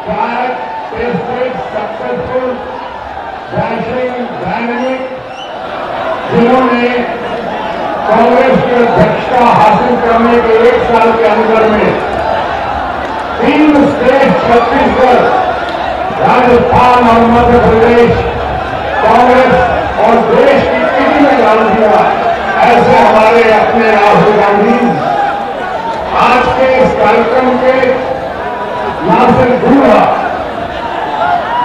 track, tested, successful, dashing, dynamic, जिन्होंने कांग्रेस की अध्यक्षता हासिल करने के 1 साल के अंदर में 3 स्टेट छत्तीसगढ़, राजस्थान और मध्य प्रदेश कांग्रेस और देश की स्थिति में डाल दिया, ऐसे हमारे अपने राहुल गांधी आज के इस कार्यक्रम के न सिर्फ दूल्हा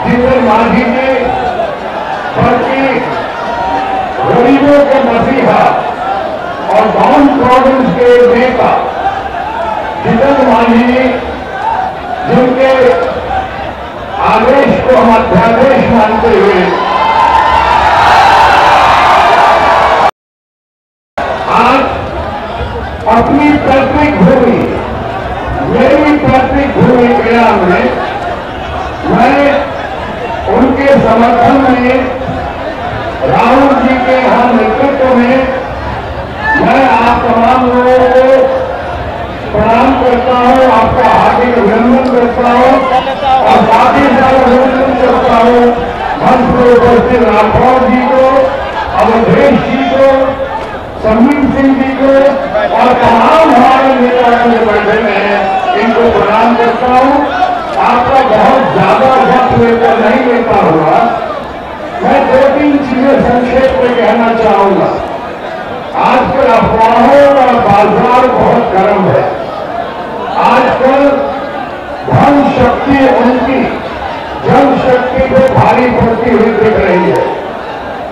जीतन मांझी जी बल्कि गरीबों के मसीहा और डाउन प्रोविंस के नेता जीतन मांझी जिनके आदेश को हम अध्यादेश मानते हुए आज अपनी पैतृक भूमि, मेरी पैतृक भूमि गया में मैं उनके समर्थन में राहुल जी के यहाँ नेतृत्व में मैं आप तमाम लोगों को प्रणाम करता हूँ, आपका हार्दिक अभिनंदन करता हूँ और साथ ही साथ अभिनंदन करता हूँ मंच पर उपस्थित राठौर जी को, अवधेश जी को, संदीप सिंह जी को और तमाम हमारे नेता जो बैठे हैं इनको प्रणाम करता हूँ। आपका बहुत ज्यादा वक्त लेकर नहीं लेता हुआ मैं 2-3 चीजें संक्षेप में कहना चाहूंगा। आजकल अफवाहों का बाजार बहुत गर्म है। आजकल धन शक्ति उनकी जनशक्ति पे भारी पड़ती हुई दिख रही है।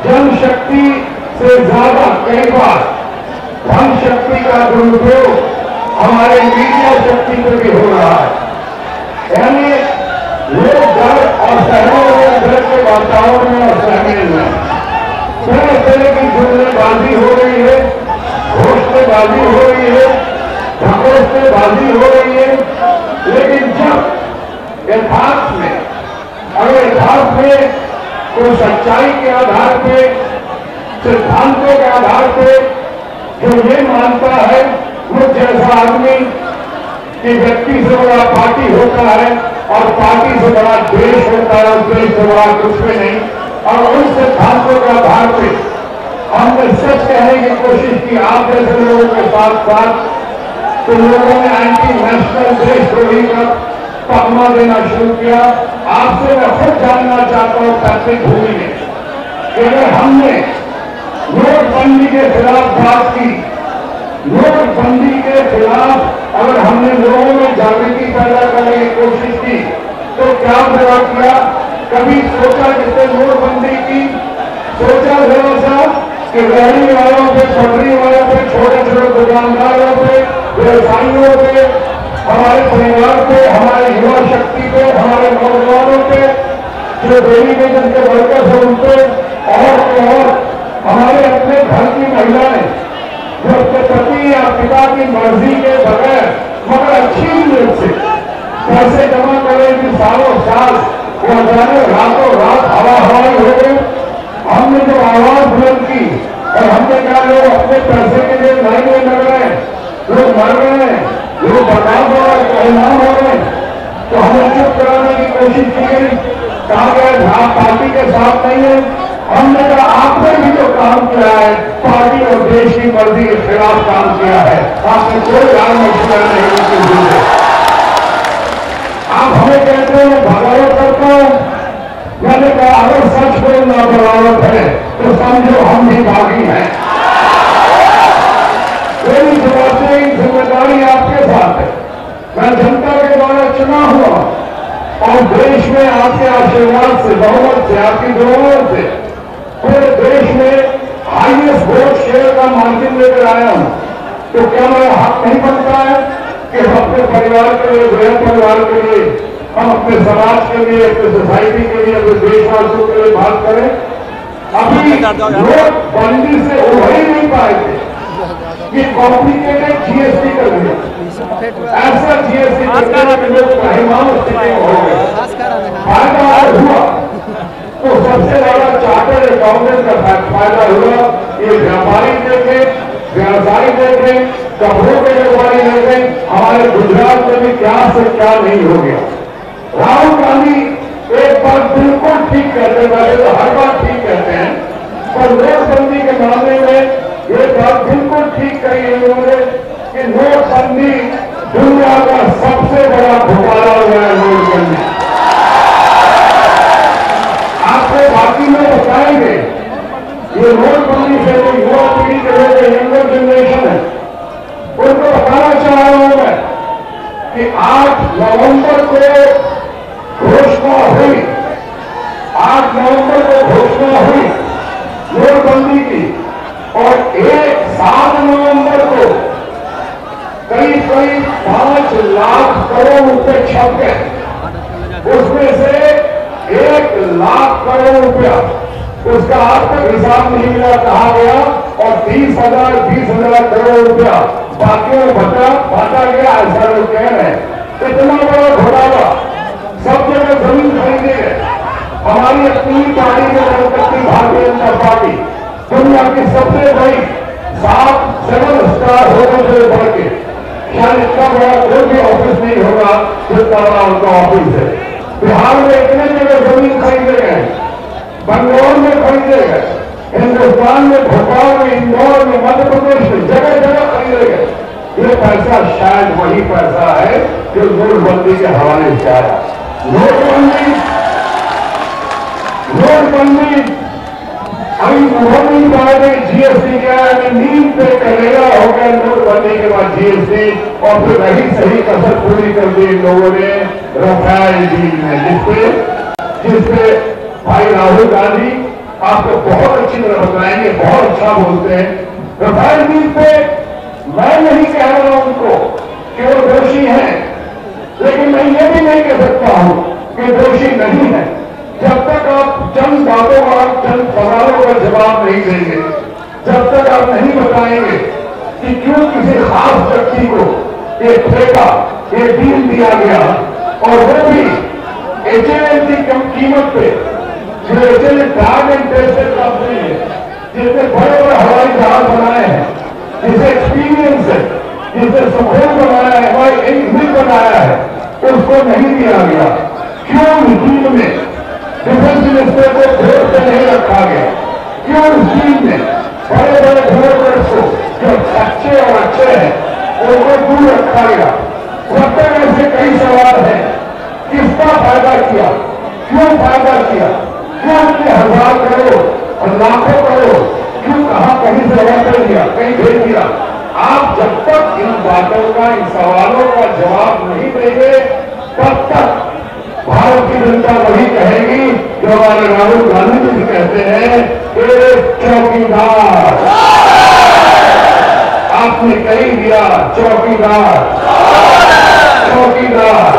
जनशक्ति से ज्यादा कई बार धन शक्ति का दुरुपयोग हमारे मीडिया शक्ति पर भी हो रहा है। यानी लोग डर और सहने डर के वातावरण में और सहने में तरह तरह की जुमलेबाजी हो रही है, घोषणाबाजी हो रही है, ढकोसलेबाजी हो रही है। लेकिन जब यथार्थ में अगर यथार्थ में कोई सच्चाई के आधार पे, सिद्धांतों के आधार पे जो ये मानता है मुझ जैसा आदमी कि व्यक्ति से बड़ा पार्टी होता है और पार्टी से बड़ा देश होता है, उस देश से बड़ा कुछ भी नहीं, और उन सिद्धांतों के आधार पे हमने सच कहने की कोशिश की आप जैसे लोगों के साथ साथ, तो लोगों ने एंटी नेशनल देशद्रोही का तगमा देना शुरू किया। आपसे मैं खुद जानना चाहता हूं पैतृक भूमि में कि अगर हमने नोटबंदी के खिलाफ बात की, नोटबंदी के खिलाफ अगर हमने लोगों में जागृति पैदा करने की कोशिश की तो क्या बुरा किया? कभी सोचा जिसने नोटबंदी की, सोचा जरा सा कि रेहड़ी वालों पे, पटरी वालों पे, छोटे छोटे दुकानदारों पे, व्यवसायियों पे, हमारे परिवार पे, हमारे युवा शक्ति पे, हमारे नौजवानों पे, जो डेलीगेशन के वर्कर्स हैं उन पे और हमारे अपने घर की महिलाएं जो अपने पति या पिता की मर्जी के बगैर मगर अच्छी नीयत से पैसे जमा करेंगे सालों साल, वो जाने रातों रात हवाई हो गए। हमने जो आवाज बुलंद की और हमने कहा लोग अपने पैसे के लिए लाइन में लग रहे हैं, लोग मर रहे हैं, लोग बर्बाद हो रहे हैं, परिणाम हो रहे हैं, तो हमें चुप कराने की कोशिश की गई। कहा गया आप पार्टी के साथ नहीं है। हमने कहा आपने भी जो काम किया है पार्टी और देश की मर्जी के खिलाफ काम किया है, आपने कोई राय मशवरा नहीं की। आप हमें कहते हैं मैं बगावत करता हूं, मैंने कहा अगर सच बोलना बगावत है तो समझो हम भी बागी हैं। मेरी जिम्मेदारी आपके साथ है। मैं जनता के द्वारा चुना हुआ और देश में आपके आशीर्वाद से, बहुमत से, आपकी बहुमत से पूरे देश में हाईएस्ट वोट शेयर का मार्जिन लेकर आया हूं, तो क्या मेरा हक नहीं बनता है कि हम अपने परिवार के लिए, गृह परिवार के लिए, हम अपने समाज के लिए, अपने सोसाइटी के लिए, अपने देशवासियों के लिए बात करें? अभी लोग बंदी से उभर ही नहीं पाए थे। ये कॉम्प्लिकेटेड जीएसटी कर दिया, ऐसा जीएसटी करके लोग महिमाओं स्थिति हो गए। फायदा हुआ तो सबसे ज्यादा चार्टर्ड अकाउंटेंट का फायदा हुआ। ये व्यापारी देखे, व्यवसायी देखे, कपड़ों के व्यापारी देखे, हमारे गुजरात में भी क्या से क्या नहीं हो गया। राहुल ठीक कहते हैं, वैसे तो हर बात ठीक कहते हैं, पर नोटबंदी के मामले में ये बात बिल्कुल ठीक कही है उन्होंने कि नोटबंदी दुनिया का सबसे बड़ा घोटाला हुआ है। नोटबंदी आपको बाकी में बताएंगे। ये नोटबंदी से जो युवा पीढ़ी के लोग यंगर जनरेशन है उनको बताना चाह रहा हूं मैं कि 8 नवंबर को घोषणा हुई, 8 नवंबर को घोषणा हुई नोटबंदी की, और 7 नवंबर को करीब 5 लाख करोड़ रुपए छप गए। उसमें से 1 लाख करोड़ रुपया उसका आज तक हिसाब नहीं मिला, कहा गया, और 20,000 करोड़ रुपया बाकियों में बांटा गया, ऐसा लोग कह रहे हैं। इतना बड़ा घोटाला, सब जगह जमीन खरीदे गए। हमारी अपनी पार्टी में भारतीय जनता पार्टी दुनिया की सबसे बड़ी 7 स्टार होटल से बढ़ के शायद इतना बड़ा कोई भी ऑफिस नहीं होगा जितना बड़ा उनका ऑफिस है। बिहार में इतने जगह जमीन खरीदे गए, बंगलौर में खरीदे गए, हिंदुस्तान में, भोपाल में, इंदौर में, मध्य प्रदेश में जगह जगह खरीदे गए। ये पैसा शायद वही पैसा है जो नोटबंदी के हवाले से आया। नोटबंदी अभी मोदी ने जीएसटी क्या है, नींद पे करेगा हो गया नोटबंदी के बाद जीएसटी, और फिर रही सही कसर पूरी कर दी इन लोगों ने राफेल डील में, जिसपे भाई राहुल गांधी आपको बहुत अच्छी तरह बताएंगे, बहुत अच्छा बोलते हैं। राफेल डील पे मैं नहीं कह रहा हूं उनको कि वो दोषी हैं, लेकिन मैं ये भी नहीं कह सकता हूं कि दोषी नहीं है। जब तक आप चंद बातों का, चंद सवालों का जवाब नहीं देंगे, जब तक आप नहीं बताएंगे कि क्यों किसी खास व्यक्ति को ये ठेका, ये डील दिया गया, और वो भी एचएएल की कम कीमत पे, जो HAL drag and tested company है, जिसने बड़े बड़े हवाई जहाज बनाए हैं, जिसे एक्सपीरियंस है, जिसने सुखोई बनाया है, हवाई इंजन बनाया है, उसको नहीं दिया गया। क्यों इस डील में डिफेंस मिनिस्टर को फेर से नहीं रखा गया? क्यों इस डील में बड़े बड़े डेवलपर्स को जो अच्छे और अच्छे हैं उनको दूर रखा गया? सब तक ऐसे कई सवाल हैं। किसका फायदा किया, क्यों फायदा किया, क्यों इतने 1000 करोड़ और लाखों करोड़ क्यों, कहां कहीं से जमा कर दिया, कहीं भेज दिया? आप जब तक इन बातों का, इन सवालों का जवाब नहीं देंगे, तब तक भारतीय जनता वही कहेगी जो हमारे राहुल गांधी जी कहते हैं, एक चौकीदार। आपने कही दिया चौकीदार, चौकीदार,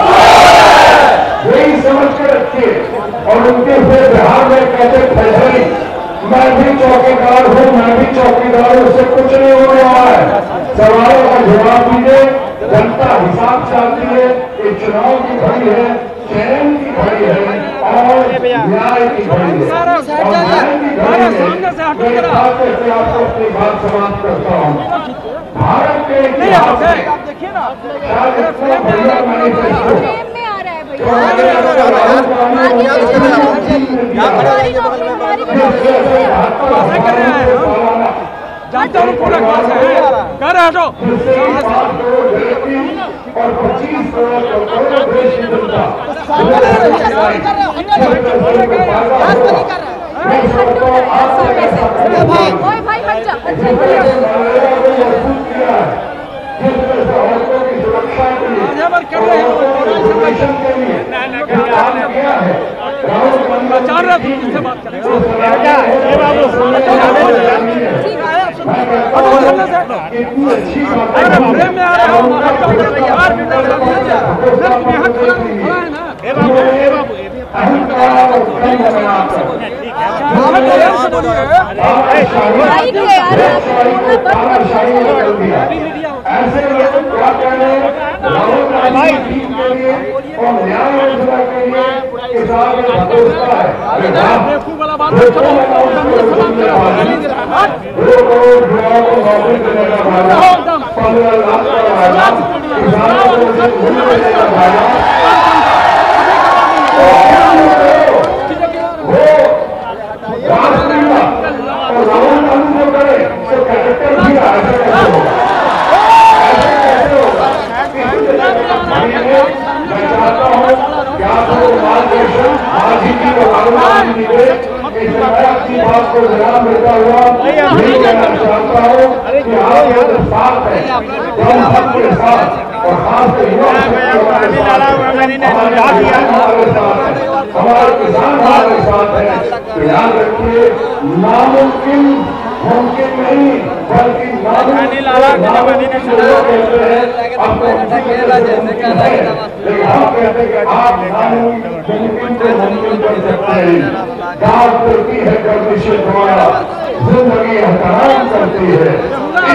यही समझ के रखिए। और उनके से बिहार में कहते फैसले, मैं भी चौकीदार हूं, मैं भी चौकीदार हूं, उससे कुछ नहीं होने वाला है। सवालों का जवाब दीजिए, जनता हिसाब चाहती है, ये चुनाव की घड़ी है, चयन की घड़ी है, और न्याय की घड़ी है। और न्याय की घड़ी है, मेरे साथ से आपको अपनी बात समाप्त करता हूं। भारत के इतिहास में शायद इतना बढ़िया मैनिफेस्टो जानता हूँ पूरा क्लास है, कह रहे हटो। और 25 करोड़ देश की जनता भाई हट जा, औरतों की सुरक्षा के लिए, के लिए काम किया है। से बात करें इतनी अच्छी प्रेम में आ रहे हो, ऐसे लोग क्या कह रहे हैं, के लिए और न्याय योजना के लिए किसान में भरोसा है। 2 करोड़ युवाओं को नौकरी देने का वादा, 15 लाख का वादा, किसानों को मूल्य देने का वादा, वो आपको मार्गदर्शन माझी की और अनुमान मिले, इसलिए मैं अपनी बात को ध्यान देता हुआ यही कहना चाहता हूँ कि आप लोग साथ हैं, हम सबके साथ और खासकर युवा हमारे किसान हमारे साथ हैं। तो याद रखिए, नामुमकिन मुमकिन नहीं, बल्कि नामुमकिन लोग कहते हैं आपको लेकिन हम कहते हैं कि आप नामुमकिन को मुमकिन कर सकते हैं। दाद करती है गर्दिशे द्वारा, जिंदगी एहतराम करती है,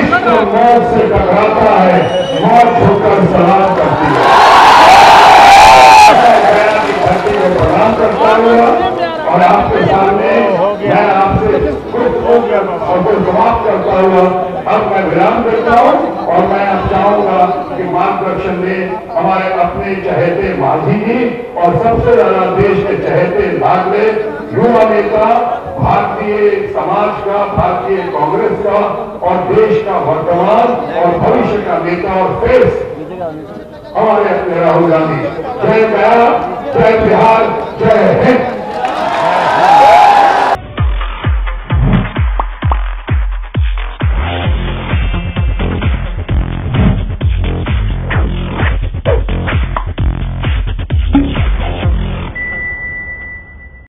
इश्क मौत से टकराता है, मौत झुककर सलाम करती है। प्रणाम करता हुआ और आपके सामने मैं आपसे कुछ जवाब करता हुआ अब मैं विराम देता हूँ और मैं अब चाहूंगा कि मार्गदर्शन में हमारे अपने चहेते माझी जी और सबसे ज्यादा देश के चहेते लाडले युवा नेता, भारतीय समाज का, भारतीय कांग्रेस का और देश का वर्तमान और भविष्य का नेता और फेस हमारे अपने राहुल गांधी। जय गया, जय बिहार, जय हिंद।